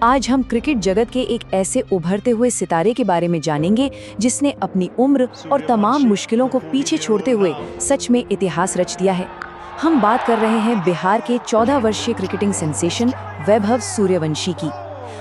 आज हम क्रिकेट जगत के एक ऐसे उभरते हुए सितारे के बारे में जानेंगे जिसने अपनी उम्र और तमाम मुश्किलों को पीछे छोड़ते हुए सच में इतिहास रच दिया है। हम बात कर रहे हैं बिहार के 14 वर्षीय क्रिकेटिंग सेंसेशन वैभव सूर्यवंशी की।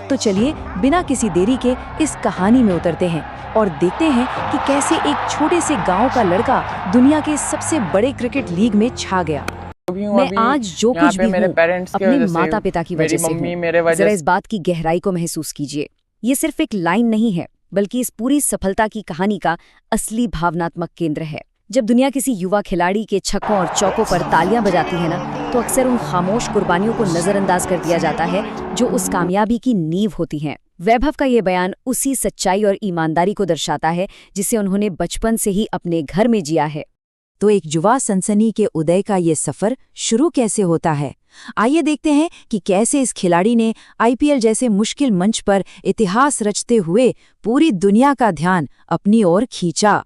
तो चलिए बिना किसी देरी के इस कहानी में उतरते हैं और देखते हैं कि कैसे एक छोटे से गांव का लड़का दुनिया के सबसे बड़े क्रिकेट लीग में छा गया। मैं आज जो कुछ भी हूँ अपने माता पिता की वजह से हूँ। जरा इस बात की गहराई को महसूस कीजिए। ये सिर्फ एक लाइन नहीं है, बल्कि इस पूरी सफलता की कहानी का असली भावनात्मक केंद्र है। जब दुनिया किसी युवा खिलाड़ी के छक्कों और चौकों पर तालियां बजाती है ना, तो अक्सर उन खामोश कुर्बानियों को नजरअंदाज कर दिया जाता है जो उस कामयाबी की नींव होती हैं। वैभव का ये बयान उसी सच्चाई और ईमानदारी को दर्शाता है जिसे उन्होंने बचपन से ही अपने घर में जिया है। तो एक युवा सनसनी के उदय का ये सफर शुरू कैसे होता है? आइए देखते हैं कि कैसे इस खिलाड़ी ने आईपीएल जैसे मुश्किल मंच पर इतिहास रचते हुए पूरी दुनिया का ध्यान अपनी ओर खींचा।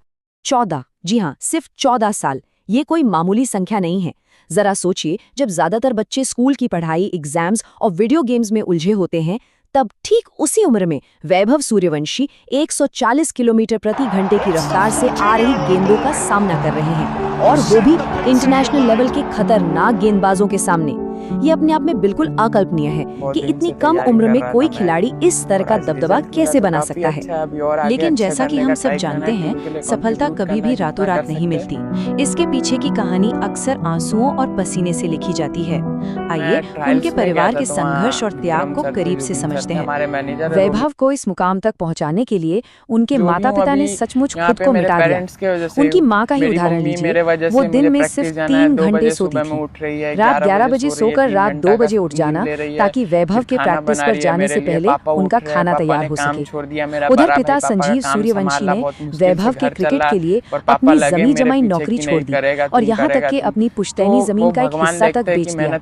14, जी हाँ, सिर्फ 14 साल। ये कोई मामूली संख्या नहीं है। जरा सोचिए, जब ज्यादातर बच्चे स्कूल की पढ़ाई, एग्जाम्स और वीडियो गेम्स में उलझे होते हैं, तब ठीक उसी उम्र में वैभव सूर्यवंशी 140 किलोमीटर प्रति घंटे की रफ्तार से आ रही गेंदों का सामना कर रहे हैं, और वो भी इंटरनेशनल लेवल के खतरनाक गेंदबाजों के सामने। ये अपने आप में बिल्कुल अकल्पनीय है कि इतनी कम उम्र में कोई खिलाड़ी इस तरह का दबदबा कैसे बना सकता है। लेकिन जैसा कि हम सब जानते हैं, सफलता कभी भी रातों रात नहीं मिलती। इसके पीछे की कहानी अक्सर आंसुओं और पसीने से लिखी जाती है। आइए उनके परिवार के संघर्ष और त्याग को करीब से समझते हैं। वैभव को इस मुकाम तक पहुंचाने के लिए उनके माता पिता ने सचमुच खुद को मिटा दिया। उनकी माँ का ही उदाहरण लीजिए। वो दिन में सिर्फ 3 घंटे सोती थी। रात 11 बजे सोकर रात 2 बजे उठ जाना, ताकि वैभव के प्रैक्टिस पर जाने से पहले उनका खाना तैयार हो सके। उधर पिता संजीव सूर्यवंशी ने वैभव के क्रिकेट के लिए अपनी जमीन जमाई नौकरी छोड़ दी और यहाँ तक कि अपनी पुश्तैनी जमीन का एक हिस्सा तक बेच दिया।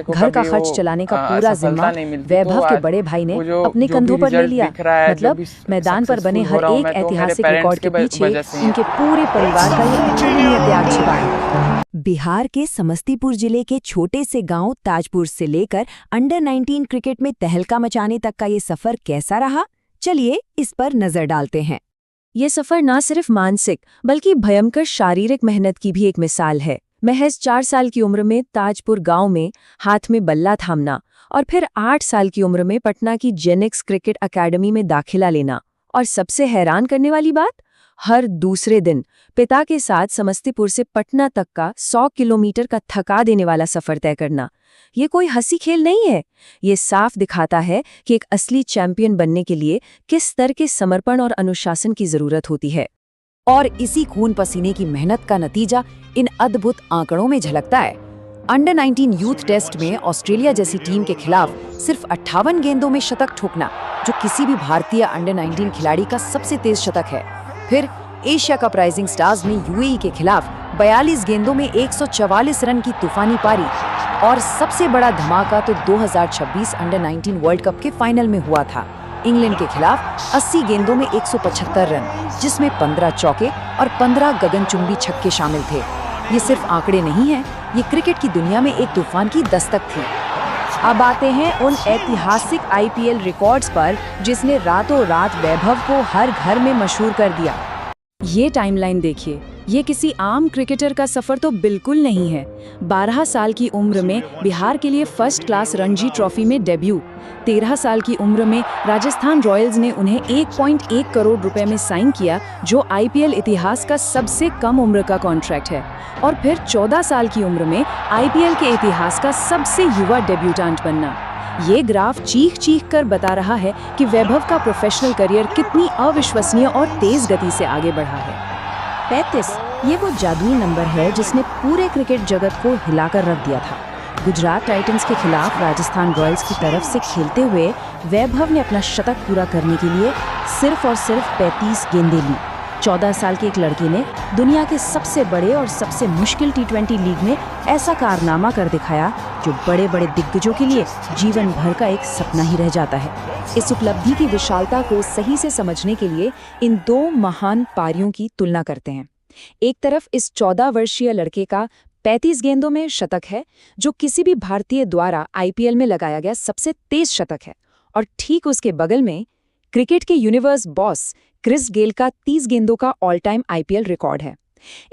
घर का खर्च चलाने का पूरा जिम्मा वैभव के बड़े भाई ने अपने कंधों पर ले लिया। मतलब मैदान पर बने हर एक ऐतिहासिक रिकॉर्ड के पीछे इनके पूरे परिवार का ये अतुलनीय त्याग छिपा है। बिहार के समस्तीपुर जिले के छोटे से गांव ताजपुर से लेकर अंडर 19 क्रिकेट में तहलका मचाने तक का ये सफर कैसा रहा, चलिए इस पर नजर डालते हैं। ये सफर न सिर्फ मानसिक बल्कि भयंकर शारीरिक मेहनत की भी एक मिसाल है। महज 4 साल की उम्र में ताजपुर गांव में हाथ में बल्ला थामना, और फिर 8 साल की उम्र में पटना की जेनिक्स क्रिकेट अकेडमी में दाखिला लेना, और सबसे हैरान करने वाली बात, हर दूसरे दिन पिता के साथ समस्तीपुर से पटना तक का 100 किलोमीटर का थका देने वाला सफर तय करना। ये कोई हंसी खेल नहीं है। ये साफ दिखाता है कि एक असली चैंपियन बनने के लिए किस स्तर के समर्पण और अनुशासन की जरूरत होती है। और इसी खून पसीने की मेहनत का नतीजा इन अद्भुत आंकड़ों में झलकता है। अंडर 19 यूथ टेस्ट में ऑस्ट्रेलिया जैसी टीम के खिलाफ सिर्फ 58 गेंदों में शतक ठोकना, जो किसी भी भारतीय अंडर 19 खिलाड़ी का सबसे तेज शतक है। फिर एशिया कप राइजिंग स्टार्स में यूएई के खिलाफ 42 गेंदों में 144 रन की तूफानी पारी, और सबसे बड़ा धमाका तो 2026 अंडर 19 वर्ल्ड कप के फाइनल में हुआ था। इंग्लैंड के खिलाफ 80 गेंदों में 175 रन, जिसमें 15 चौके और 15 गगनचुंबी छक्के शामिल थे। ये सिर्फ आंकड़े नहीं हैं, ये क्रिकेट की दुनिया में एक तूफान की दस्तक थी। अब आते हैं उन ऐतिहासिक आईपीएल रिकॉर्ड्स पर जिसने रातों रात वैभव को हर घर में मशहूर कर दिया। ये टाइमलाइन देखिए, ये किसी आम क्रिकेटर का सफर तो बिल्कुल नहीं है। 12 साल की उम्र में बिहार के लिए फर्स्ट क्लास रणजी ट्रॉफी में डेब्यू। 13 साल की उम्र में राजस्थान रॉयल्स ने उन्हें 1.1 करोड़ रुपए में साइन किया, जो आईपीएल इतिहास का सबसे कम उम्र का कॉन्ट्रैक्ट है। और फिर 14 साल की उम्र में आईपीएल के इतिहास का सबसे युवा डेब्यूटेंट बनना। ये ग्राफ चीख चीख कर बता रहा है कि वैभव का प्रोफेशनल करियर कितनी अविश्वसनीय और तेज गति से आगे बढ़ा है। 35, ये वो जादुई नंबर है जिसने पूरे क्रिकेट जगत को हिलाकर रख दिया था। गुजरात टाइटंस के खिलाफ राजस्थान रॉयल्स की तरफ से खेलते हुए वैभव ने अपना शतक पूरा करने के लिए सिर्फ और सिर्फ 35 गेंदें ली। 14 साल के एक लड़के ने दुनिया के सबसे बड़े और सबसे मुश्किल T20 लीग में ऐसा कारनामा कर दिखाया जो बड़े बड़े दिग्गजों के लिए जीवन भर का एक सपना ही रह जाता है। इस उपलब्धि की विशालता को सही से समझने के लिए इन 2 महान पारियों की तुलना करते हैं। एक तरफ इस 14 वर्षीय लड़के का 35 गेंदों में शतक है, जो किसी भी भारतीय द्वारा आईपीएल में लगाया गया सबसे तेज शतक है, और ठीक उसके बगल में क्रिकेट के यूनिवर्स बॉस क्रिस गेल का 30 गेंदों का ऑल टाइम आईपीएल रिकॉर्ड है।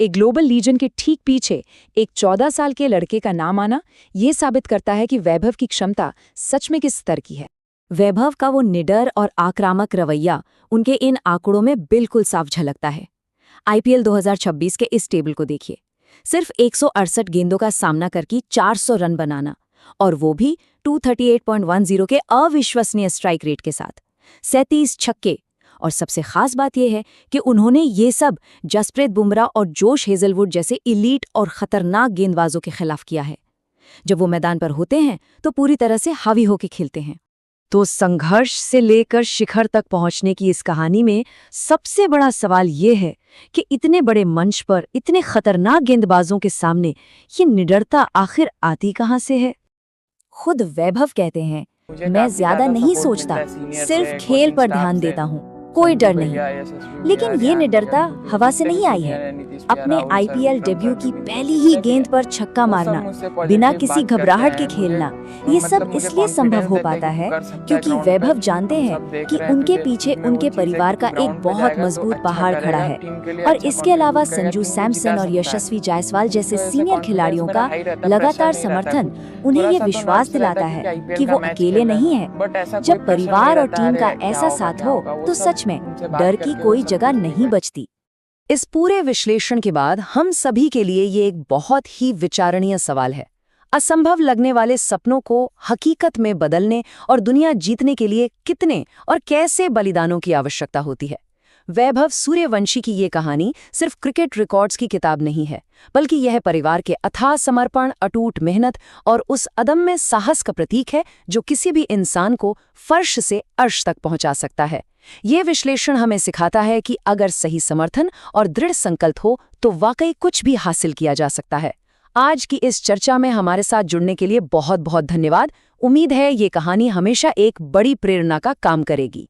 एक ग्लोबल लीजेंड के ठीक पीछे एक 14 साल के लड़के का नाम आना ये साबित करता है कि वैभव की क्षमता सच में किस स्तर की है। वैभव का वो निडर और आक्रामक रवैया उनके इन आंकड़ों में बिल्कुल साफ झलकता है। आईपीएल 2026 के इस टेबल को देखिए। सिर्फ 168 गेंदों का सामना करके 400 रन बनाना, और वो भी 238.10 के अविश्वसनीय स्ट्राइक रेट के साथ, 37 छक्के। और सबसे खास बात यह है कि उन्होंने ये सब जसप्रीत बुमराह और जोश हेजलवुड जैसे इलीट और खतरनाक गेंदबाजों के खिलाफ किया है। जब वो मैदान पर होते हैं तो पूरी तरह से हावी होकर खेलते हैं। तो संघर्ष से लेकर शिखर तक पहुंचने की इस कहानी में सबसे बड़ा सवाल ये है कि इतने बड़े मंच पर इतने खतरनाक गेंदबाजों के सामने ये निडरता आखिर आती कहां से है। खुद वैभव कहते हैं, मैं ज्यादा नहीं सोचता, सिर्फ खेल पर ध्यान देता हूँ, कोई डर नहीं। लेकिन ये निडरता हवा से नहीं आई है। अपने आईपीएल डेब्यू की पहली ही गेंद पर छक्का मारना, बिना किसी घबराहट के खेलना, ये सब इसलिए संभव हो पाता है क्योंकि वैभव जानते हैं कि उनके पीछे उनके परिवार का एक बहुत मजबूत पहाड़ खड़ा है। और इसके अलावा संजू सैमसन और यशस्वी जायसवाल जैसे सीनियर खिलाड़ियों का लगातार समर्थन उन्हें ये विश्वास दिलाता है कि वो अकेले नहीं है। जब परिवार और टीम का ऐसा साथ हो तो सच में डर की कोई जगह नहीं बचती। इस पूरे विश्लेषण के बाद हम सभी के लिए ये एक बहुत ही विचारणीय सवाल है। असंभव लगने वाले सपनों को हकीकत में बदलने और दुनिया जीतने के लिए कितने और कैसे बलिदानों की आवश्यकता होती है। वैभव सूर्यवंशी की ये कहानी सिर्फ क्रिकेट रिकॉर्ड्स की किताब नहीं है, बल्कि यह परिवार के अथाह समर्पण, अटूट मेहनत और उस अदम्य साहस का प्रतीक है जो किसी भी इंसान को फर्श से अर्श तक पहुंचा सकता है। ये विश्लेषण हमें सिखाता है कि अगर सही समर्थन और दृढ़ संकल्प हो तो वाकई कुछ भी हासिल किया जा सकता है। आज की इस चर्चा में हमारे साथ जुड़ने के लिए बहुत बहुत धन्यवाद। उम्मीद है ये कहानी हमेशा एक बड़ी प्रेरणा का काम करेगी।